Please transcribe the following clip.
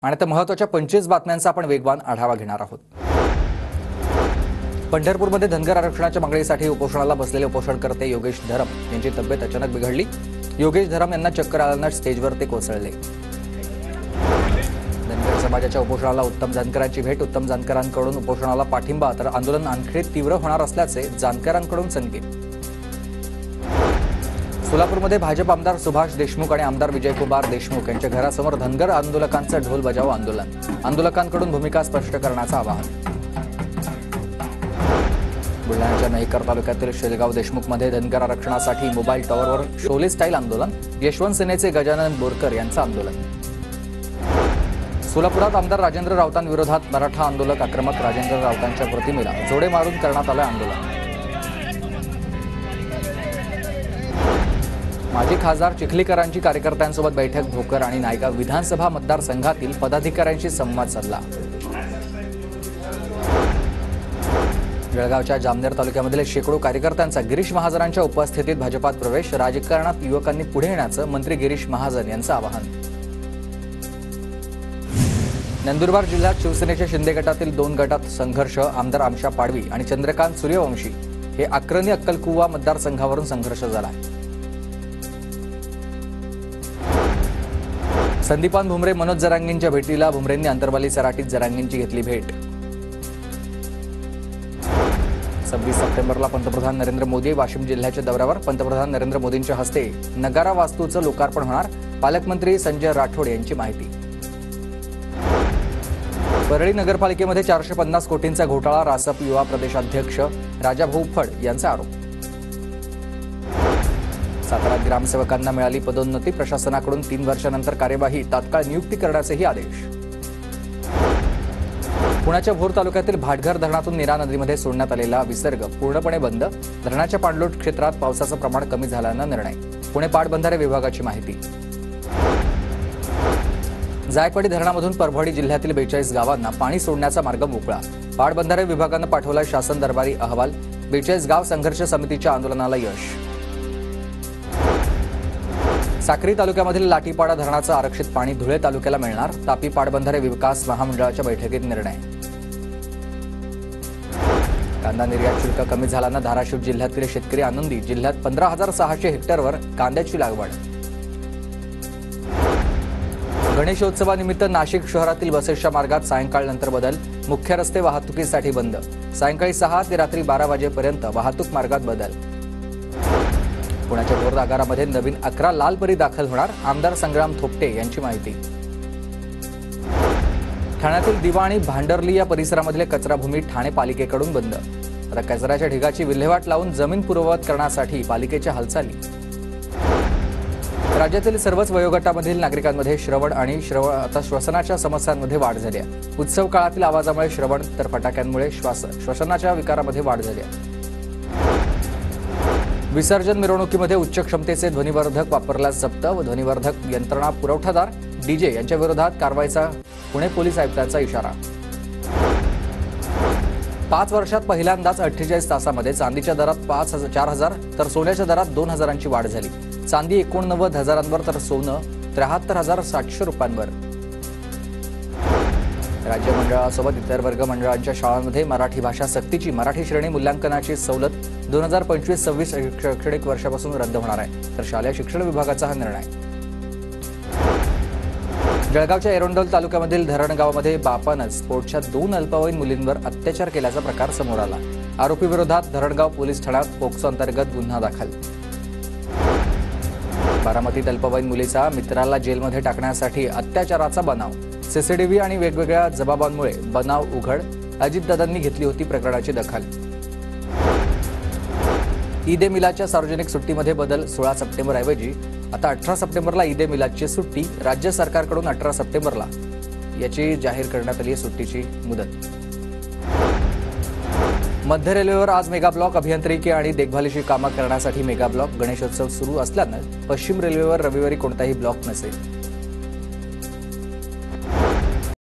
आणि आता महत्त्वाच्या 25 बातम्यांचा आपण वेगवान आढावा घेणार आहोत। पंढरपूरमध्ये धनगर आरक्षणाच्या मागणीसाठी उपोषणाला बसलेले उपोषणकर्ते योगेश धरम यांची तब्येत अचानक बिघडली। योगेश धरम यांना चक्कर आल्यानं स्टेजवर ते कोसळले। धनगर समाजाच्या उपोषणाला उत्तम जानकरांची भेट। उत्तम जानकरांकडून उपोषणाला पाठिंबा, तर आंदोलन आणखी तीव्र होणार असल्याचे जानकरांकडून संकेत। सोलापूरमध्ये भाजप आमदार सुभाष देशमुख आणि आमदार विजयकुमार देशमुख यांच्या घरासमोर धनगर आंदोलकांचं ढोल बजाव आंदोलन। आंदोलकांकडून भूमिका स्पष्ट करण्याचं आवाहन। बुलढाण्याच्या मेहकर तालुक्यातील शेलगाव देशमुखमध्ये धनगर आरक्षणासाठी मोबाईल टॉवरवर शोले स्टाईल आंदोलन। यशवंत सेनेचे गजानन बोरकर यांचं आंदोलन। सोलापुरात आमदार राजेंद्र राऊतांविरोधात मराठा आंदोलक आक्रमक। राजेंद्र राऊतांच्या प्रतिमेला जोडे मारून करण्यात आलं आंदोलन। माजी खासदार चिखलीकरांची कार्यकर्त्यांसोबत बैठक। भोकर आणि नायगाव विधानसभा मतदारसंघातील पदाधिकाऱ्यांशी संवाद साधला। जळगावच्या जामनेर तालुक्यामधील शेकडो कार्यकर्त्यांचा गिरीश महाजनांच्या उपस्थितीत भाजपात प्रवेश। राजकारणात युवकांनी पुढे येण्याचं मंत्री गिरीश महाजन यांचं आवाहन। नंदुरबार जिल्ह्यात शिवसेनेच्या शिंदे गटातील 2 गटात संघर्ष। आमदार आमशा पाडवी आणि चंद्रकांत सूर्यवंशी हे अक्रानी अक्कलकुवा मतदारसंघावरून संघर्ष झाला। संदीपान भुमरे मनोज जरांगींच्या भेटीला भुमरेंनी अंतरवाली सराटीत जरांगींची घेतली भेट। 26 सप्टेंबरला पंतप्रधान नरेंद्र मोदी वाशिम जिल्ह्याच्या दौऱ्यावर। पंतप्रधान नरेंद्र मोदींच्या हस्ते नगारा वास्तूचं लोकार्पण होणार। पालकमंत्री संजय राठोड यांची माहिती। परळी नगरपालिकेमध्ये 450 कोटींचा घोटाळा। रासप युवा प्रदेशाध्यक्ष राजाभाऊ फड यांचा आरोप। साताऱ्यात ग्रामसेवकांना मिळाली पदोन्नती। प्रशासनाकडून 3 वर्षानंतर कार्यवाही, तात्काळ नियुक्ती करण्याचेही आदेश। पुण्याच्या भोर तालुक्यातील भाटघर धरणातून नीरा नदीमध्ये सोडण्यात आलेला विसर्ग पूर्णपणे बंद। धरणाच्या पाणलोट क्षेत्रात पावसाचं प्रमाण कमी झाल्यानं निर्णय। पुणे पाटबंधारे विभागाची माहिती। जायकवाडी धरणामधून परभणी जिल्ह्यातील 42 गावांना पाणी सोडण्याचा मार्ग मोकळा। पाटबंधारे विभागानं पाठवला शासन दरबारी अहवाल। 42 गाव संघर्ष समितीच्या आंदोलनाला यश। साक्री तालुक्यामधील लाटीपाडा धरणाचं आरक्षित पाणी धुळे तालुक्याला मिळणार। तापी पाटबंधारे विकास महामंडळाच्या बैठकीत निर्णय। कांदा निर्यात शुल्क कमी झाल्यानं धाराशिव जिल्ह्यातील शेतकरी आनंदी। जिल्ह्यात 15,600 हेक्टरवर कांद्याची लागवड। गणेशोत्सवानिमित्त नाशिक शहरातील बसेसच्या मार्गात सायंकाळनंतर बदल। मुख्य रस्ते वाहतुकीसाठी बंद। सायंकाळी 6 ते रात्री 12 वाजेपर्यंत वाहतूक मार्गात बदल। पुण्याच्या भोर आगारामध्ये नवीन 11 लालपरी दाखल होणार। आमदार संग्राम थोपटे यांची माहिती। ठाण्यातील दिवा आणि भांडरली या परिसरामधले कचराभूमी ठाणे पालिकेकडून बंद। आता कचऱ्याच्या ढिगाची विल्हेवाट लावून जमीन पूर्ववत करण्यासाठी पालिकेच्या हालचाली। राज्यातील सर्वच वयोगटामधील नागरिकांमध्ये श्रवण आणि श्वसनाच्या समस्यांमध्ये वाढ झाली आहे। उत्सव काळातील आवाजामुळे श्रवण, तर फटाक्यांमुळे श्वसनाच्या विकारामध्ये वाढ झाली आहे। विसर्जन मिरवणुकीमध्ये उच्च क्षमतेचे ध्वनिवर्धक वापरल्यास जप्त व ध्वनिवर्धक यंत्रणा पुरवठादार डीजे यांच्या विरोधात कारवाईचा पुणे पोलीस आयुक्तांचा इशारा। 5 वर्षात पहिल्यांदाच 48 तासामध्ये चांदीच्या दरात 4,000 तर सोन्याच्या दरात 2,000ची वाढ झाली। चांदी 89,000वर तर सोनं 73,700 रुपयांवर। राज्य मंडळासोबत इतर वर्ग मंडळांच्या शाळांमध्ये मराठी भाषा सक्तीची मराठी श्रेणी मूल्यांकनाची सवलत 2025-26 शैक्षणिक वर्षापासून रद्द होणार आहे, तर शालेय शिक्षण विभागाचा हा निर्णय। जळगावच्या एरोंडोल तालुक्यामधील धरणगावमध्ये बापानंच पोटच्या 2 अल्पवयीन मुलींवर अत्याचार केल्याचा प्रकार समोर आला। आरोपीविरोधात धरणगाव पोलीस ठाण्यात पोक्सो अंतर्गत गुन्हा दाखल। बारामतीत अल्पवयीन मुलीचा मित्राला जेलमध्ये टाकण्यासाठी अत्याचाराचा बनाव। सीसीटीव्ही आणि वेगवेगळ्या जबाबांमुळे बनाव उघड। अजितदादांनी घेतली होती प्रकरणाची दखल। ईद ए मिलादच्या सार्वजनिक सुट्टीमध्ये बदल। 16 सप्टेंबरऐवजी आता 18 सप्टेंबरला ईद ए मिलादची सुट्टी। राज्य सरकारकडून 18 सप्टेंबरला याची जाहीर करण्यात आली सुट्टीची मुदत। मध्य रेल्वेवर आज मेगा ब्लॉक। अभियांत्रिकी आणि देखभालीची कामं करण्यासाठी मेगा ब्लॉक। गणेशोत्सव सुरू असल्यानं पश्चिम रेल्वेवर रविवारी कोणताही ब्लॉक नसेल।